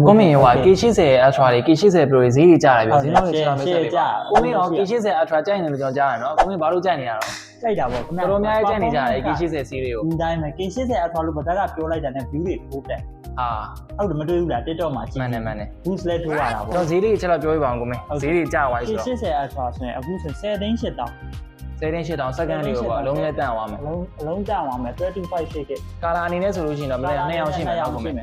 ကိုမင်းရောK80 Ultra လေး K80 Pro ဈေးကြီးကြတယ်ဗျဈေးတော့ကျွန်တော်မဆက်ပြကိုမင်းရော K80 Ultra ကြိုက်နေလို့ကျွန်တော်ကြားရတယ်နော်ကိုမင်းဘာလို့ကြိုက်နေရတော့ကြိုက်တာပေါ့ခင်ဗျာတော်တော်များများကြိုက်နေကြတယ် K80 series ကိုဒီတိုင်းပဲ K80 Ultra လို့ဘာသာကပြောလိုက်တာနဲ့ view တွေထိုးတက်ဟုတ်တယ်မတွေ့ဘူးလား TikTok မှာကြည့်မှန်တယ် boost လဲထိုးရတာပေါ့ကျွန်တော်ဈေးလေးချက်တော့ပြောပြပါအောင်ကိုမင်းဈေးလေးကြသွားပြီဆိုတော့ K80 Ultra ဆိုရင်အခုဆို10သိန်း8တောင်း10,000 second လေးပေါ့အလုံးလေးတန့်သွားမယ်အလုံးတန့်သွားမယ်25 shake ကာလာအနေနဲ့ဆိုလို့ရှိရင်တော့မနေ့2ယောက်ရှိမယ်ကိုမင်း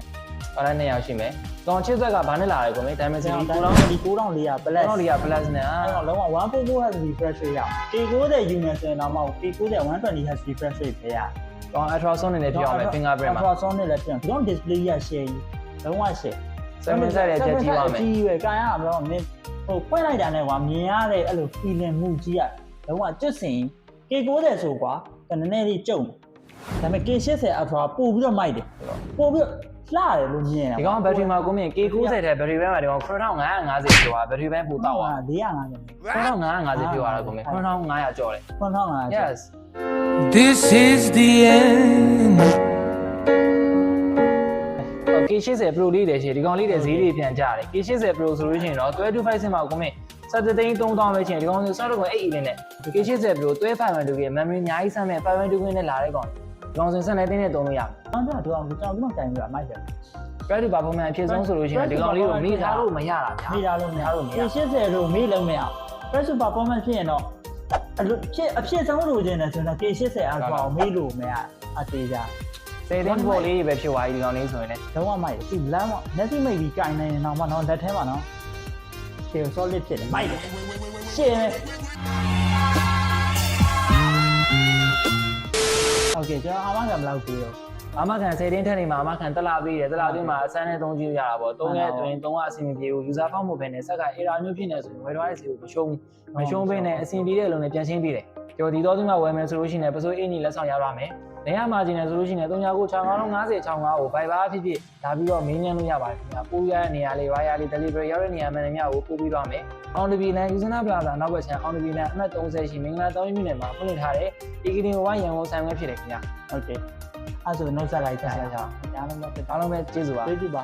ကာလာ2ယောက်ရှိမယ်တော့ချစ်ဆက်ကဘာနဲ့လာလဲကိုမင်း Dimensity 9400 plus 9400 plus နဲ့အဲ့တော့လုံးဝ144 Hz refresh rate ရအောင် K90 unit ဆိုရင်တော့မဟုတ် K90 120 Hz refresh rate ပဲရတော့ ultrasonic နဲ့ပြောင်းမယ် fingerprint မှာ ultrasonic နဲ့ပြောင်းဒီတော့ display ရ share လုံးဝ share 7 set ရဲ့ကြက်ကြီးပါမယ်ကြီးပဲကာရအောင်မင်းဟိုဖွင့်လိုက်တာနဲ့ကွာမြင်ရတဲ့အဲ့လို feeling မှုကြီးอ่ะလုံးဝကျွတ်စင် K90 ဆိုကွာနည်းနည်းလေးကြုံဒါပေမဲ့ K80 Ultra ပို့ပြီးတော့မိုက်တယ်ပို့ပြီးလှတယ်လို့မြင်တာဒီကောင်ဘက်ထရီမှာကိုမြင် K90 တဲ့ဘက်ထရီဘက်မှာဒီကောင်9550ကျော်တာဘက်ထရီဘက်ပိုတောက်သွား450 9550ပြောရတာကိုမြင်9500ကျော်တယ်9500 Yes This is the end K80 Pro လေးတည်းရှိဒီကောင်လေးတည်းဈေးလေးပြန်ကြတယ် K80 Pro ဆိုလို့ရှိရင်တော့12.5 ဆင်မှာကိုမြင်7,300ပဲချင်းဒီကောင်ဆိုစောက်တော့ကို8 နဲ့ K80 Pro 12.5 GB memory အများကြီးဆမ်းမဲ့5.2 GB နဲ့လာတဲ့ကောင်ဒီကောင်ဆို7သိန်းနဲ့သုံးလို့ရတယ်။အဲ့ဒါတော့ကျွန်တော်တိုင်ပြီးတော့မိုက်တယ်။ battery performance အဖြစ်ဆုံးဆိုလို့ရှိရင်ဒီကောင်လေးကိုမိထားလို့မရတာဗျာ။မိထားလို့မရဘူး။ K80 လို့မေးလုံးမရဘူး။ battery performance ဖြစ်ရင်တော့အဖြစ်ဆုံးလို့ခြင်းနဲ့ဆိုတော့ K80 Ultra ကိုမေးလို့မရအသေးကြ။စေတင်းပေါ်လေးပဲဖြစ်သွားပြီဒီကောင်လေးဆိုရင်လည်းလုံးဝမိုက်တယ်။ဒီလမ်းကလက်စီမိတ်ပြီးကြိုင်နေရင်တော့မှတော့လက်ထဲမှာနော်။ K solid ဖြစ်တယ်မိုက်တယ်။ရှင်းမယ်။ Okay ကျွန်တော်အာမခံဘယ်လောက်ပေးရောအာမခံ10တင်းထက်နေမှာအာမခံတက်လာပေးတယ်တက်လာပြီးမှအစမ်းနဲ့3ကြည့်ရတာပေါ့3ရက်အတွင်း3ကအဆင်မပြေဘူး user ဖောက်မှုပဲနဲ့ဆက်က error မျိုးဖြစ်နေဆိုရင်ဝယ်သွားတဲ့စီကိုမရှုံးပေးနဲ့အဆင်ပြေတဲ့အလုံးနဲ့ပြန်ရှင်းပေးတယ်ကျော်ဒီတော့ဒီမှာဝယ်မယ်ဆိုလို့ရှိရင်ပစိုးအင်းကြီးလက်ဆောင်ရပါမယ်နေရာမှာကျင်နေဆိုလို့ရှိရင်399065ကို Viber အဖြစ်လာပြီးတော့မင်းညမ်းလို့ရပါတယ်ခင်ဗျာပို့ရတဲ့နေရာလေး wire လေး delivery ရောက်တဲ့နေရာမှန်တယ်များကိုပို့ပြီးတော့မယ်အောင်တပီလန် Usana Plaza နောက်ဘက်ခြမ်းအောင်တပီလန်အမှတ်30ရှိမင်္ဂလာတောင်းမြို့နယ်မှာဖွင့်လှစ်ထားတဲ့ Eketin ဝိုင်းရန်ကုန်ဆိုင်ဝဲဖြစ်တယ်ခင်ဗျာဟုတ်ကဲ့အဲ့ဆိုနှုတ်ဆက်လိုက်ကြရအောင်အားလုံးပဲကျေးဇူးပါ